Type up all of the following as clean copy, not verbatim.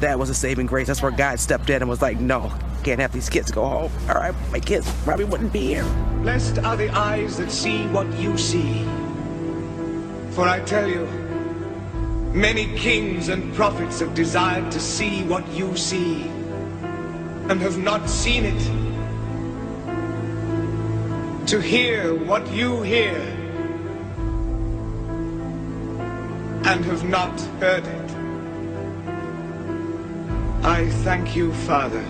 That was a saving grace. That's where God stepped in and was like, no, can't have these kids go home. All right, my kids probably wouldn't be here. Blessed are the eyes that see what you see. For I tell you, many kings and prophets have desired to see what you see and have not seen it. To hear what you hear and have not heard it. I thank you, Father,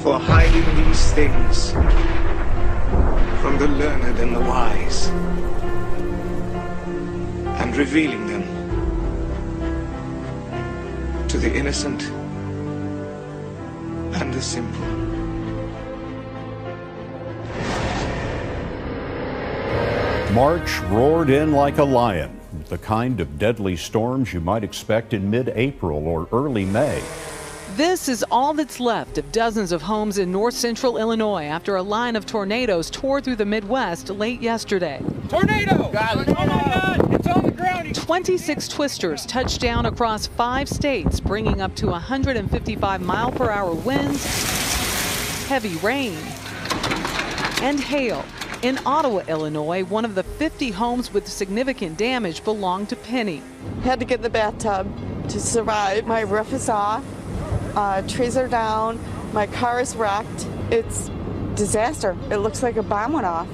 for hiding these things from the learned and the wise and revealing them to the innocent and the simple. March roared in like a lion, the kind of deadly storms you might expect in mid-April or early May. This is all that's left of dozens of homes in north central Illinois after a line of tornadoes tore through the Midwest late yesterday. Tornado! Got it. Oh my God! It's on the ground! 26 twisters touched down across 5 states, bringing up to 155-mile-per-hour winds, heavy rain, and hail. In Ottawa, Illinois, one of the 50 homes with significant damage belonged to Penny. Had to get in the bathtub to survive. My roof is off, trees are down, my car is wrecked. It's disaster. It looks like a bomb went off.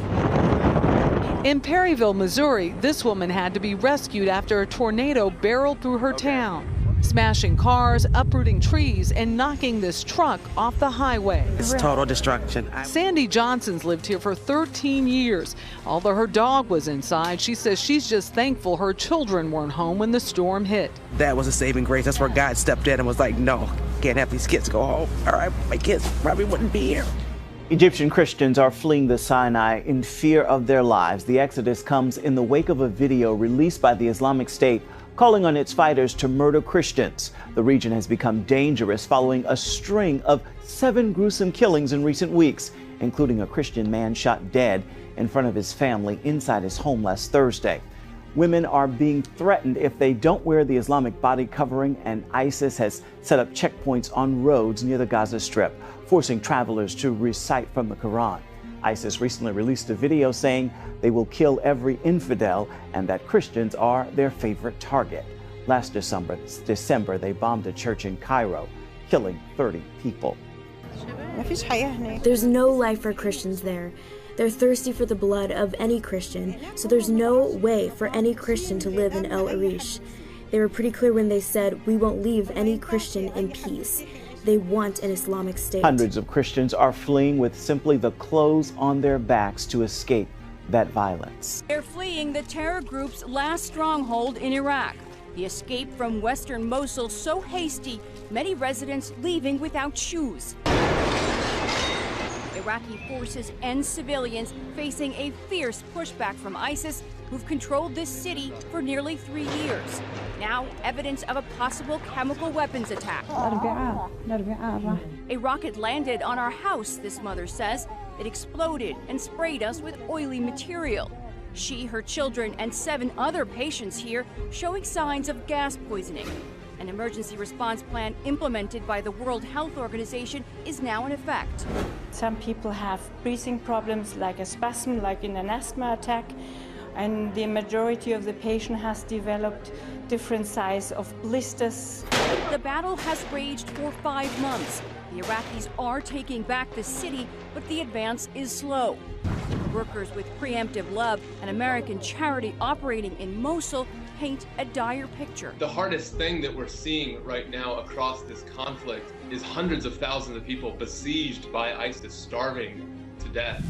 In Perryville, Missouri, this woman had to be rescued after a tornado barreled through her town, smashing cars, uprooting trees, and knocking this truck off the highway. It's total destruction. Sandy Johnson's lived here for 13 years. Although her dog was inside, she says she's just thankful her children weren't home when the storm hit. That was a saving grace. That's where God stepped in and was like, no, can't have these kids go home. All right, my kids probably wouldn't be here. Egyptian Christians are fleeing the Sinai in fear of their lives. The exodus comes in the wake of a video released by the Islamic State calling on its fighters to murder Christians. The region has become dangerous following a string of 7 gruesome killings in recent weeks, including a Christian man shot dead in front of his family inside his home last Thursday. Women are being threatened if they don't wear the Islamic body covering, and ISIS has set up checkpoints on roads near the Gaza Strip, forcing travelers to recite from the Quran. ISIS recently released a video saying they will kill every infidel and that Christians are their favorite target. Last December, they bombed a church in Cairo, killing 30 people. There's no life for Christians there. They're thirsty for the blood of any Christian, so there's no way for any Christian to live in El Arish. They were pretty clear when they said, we won't leave any Christian in peace. They want an Islamic State. Hundreds of Christians are fleeing with simply the clothes on their backs to escape that violence. They're fleeing the terror group's last stronghold in Iraq. The escape from western Mosul so hasty, many residents leaving without shoes. Iraqi forces and civilians facing a fierce pushback from ISIS, who've controlled this city for nearly 3 years. Now, evidence of a possible chemical weapons attack. A rocket landed on our house, this mother says. It exploded and sprayed us with oily material. She, her children, and 7 other patients here showing signs of gas poisoning. An emergency response plan implemented by the World Health Organization is now in effect. Some people have breathing problems like a spasm, like in an asthma attack, and the majority of the patient has developed different size of blisters. The battle has raged for 5 months. The Iraqis are taking back the city, but the advance is slow. Workers with Preemptive Love, an American charity operating in Mosul, paint a dire picture. The hardest thing that we're seeing right now across this conflict is hundreds of thousands of people besieged by ISIS, starving to death.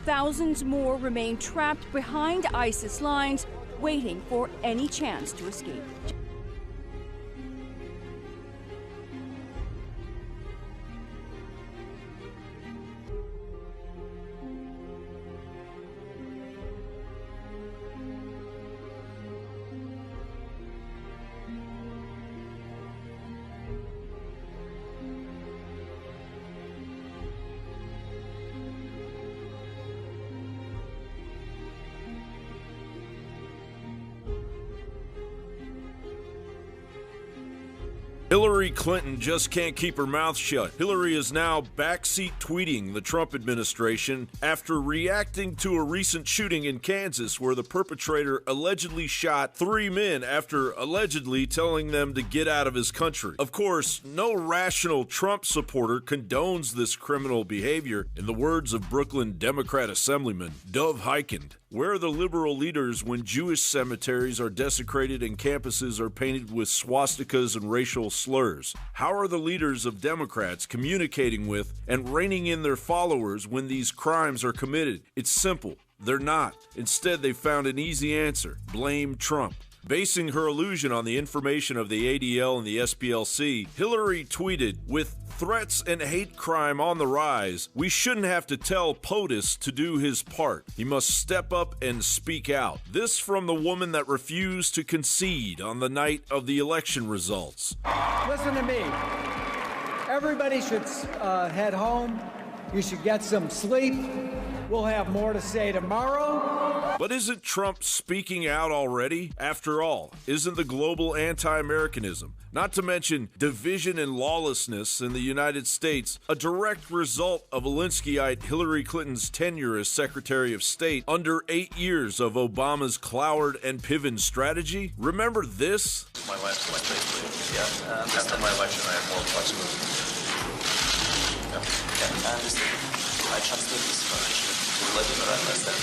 Thousands more remain trapped behind ISIS lines, waiting for any chance to escape. Hillary Clinton just can't keep her mouth shut. Hillary is now backseat tweeting the Trump administration after reacting to a recent shooting in Kansas where the perpetrator allegedly shot 3 men after allegedly telling them to get out of his country. Of course, no rational Trump supporter condones this criminal behavior. In the words of Brooklyn Democrat Assemblyman Dov Hikind, where are the liberal leaders when Jewish cemeteries are desecrated and campuses are painted with swastikas and racial slurs? How are the leaders of Democrats communicating with and reining in their followers when these crimes are committed? It's simple. They're not. Instead, they found an easy answer. Blame Trump. Basing her illusion on the information of the ADL and the SPLC, Hillary tweeted, "With threats and hate crime on the rise, we shouldn't have to tell POTUS to do his part. He must step up and speak out." This from the woman that refused to concede on the night of the election results. Listen to me. Everybody should head home. You should get some sleep. We'll have more to say tomorrow. But isn't Trump speaking out already? After all, isn't the global anti-Americanism, not to mention division and lawlessness in the United States, a direct result of Alinskyite Hillary Clinton's tenure as Secretary of State under 8 years of Obama's Cloward and Piven strategy? Remember this? My wife's my faith, yeah. After my election, I have more flexibility. Yeah, I understand. I trusted this relationship to let you know that last time.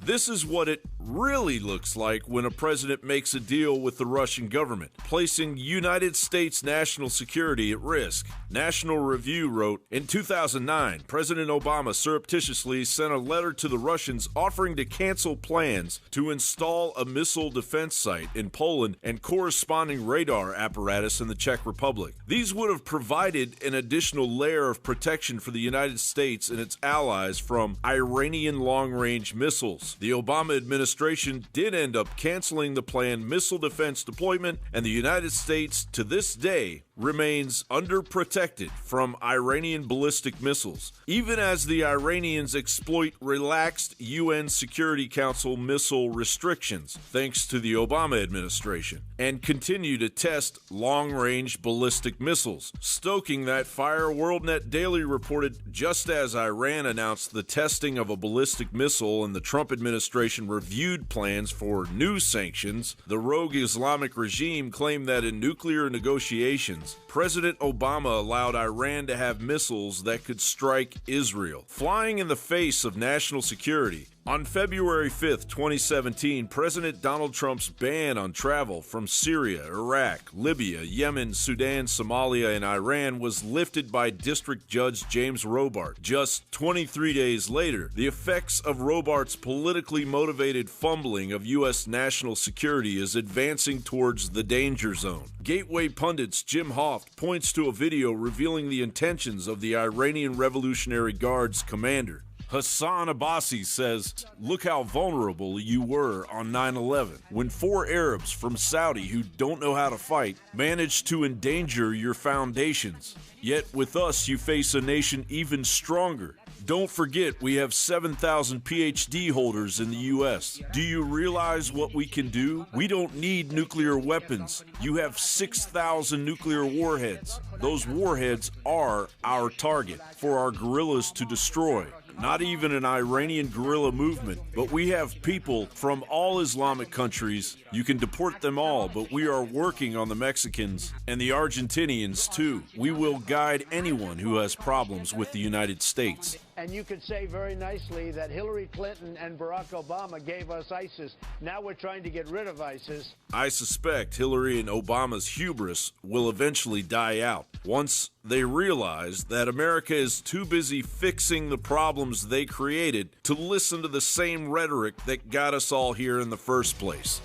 This is what it really looks like when a president makes a deal with the Russian government, placing United States national security at risk. National Review wrote, in 2009, President Obama surreptitiously sent a letter to the Russians offering to cancel plans to install a missile defense site in Poland and corresponding radar apparatus in the Czech Republic. These would have provided an additional layer of protection for the United States and its allies from Iranian long-range missiles. The Obama administration did end up canceling the planned missile defense deployment, and the United States, to this day, remains underprotected from Iranian ballistic missiles, even as the Iranians exploit relaxed UN Security Council missile restrictions, thanks to the Obama administration, and continue to test long-range ballistic missiles. Stoking that fire, WorldNet Daily reported just as Iran announced the testing of a ballistic missile and the Trump administration reviewed plans for new sanctions, the rogue Islamic regime claimed that in nuclear negotiations, President Obama allowed Iran to have missiles that could strike Israel, flying in the face of national security. On February 5, 2017, President Donald Trump's ban on travel from Syria, Iraq, Libya, Yemen, Sudan, Somalia, and Iran was lifted by District Judge James Robart. Just 23 days later, the effects of Robart's politically motivated fumbling of U.S. national security is advancing towards the danger zone. Gateway pundits Jim Hoft points to a video revealing the intentions of the Iranian Revolutionary Guard's commander. Hassan Abbasi says, "Look how vulnerable you were on 9/11, when 4 Arabs from Saudi who don't know how to fight managed to endanger your foundations. Yet with us you face a nation even stronger. Don't forget we have 7,000 PhD holders in the U.S. Do you realize what we can do? We don't need nuclear weapons. You have 6,000 nuclear warheads. Those warheads are our target for our guerrillas to destroy. Not even an Iranian guerrilla movement, but we have people from all Islamic countries. You can deport them all, but we are working on the Mexicans and the Argentinians too. We will guide anyone who has problems with the United States." And you could say very nicely that Hillary Clinton and Barack Obama gave us ISIS. Now we're trying to get rid of ISIS. I suspect Hillary and Obama's hubris will eventually die out once they realize that America is too busy fixing the problems they created to listen to the same rhetoric that got us all here in the first place.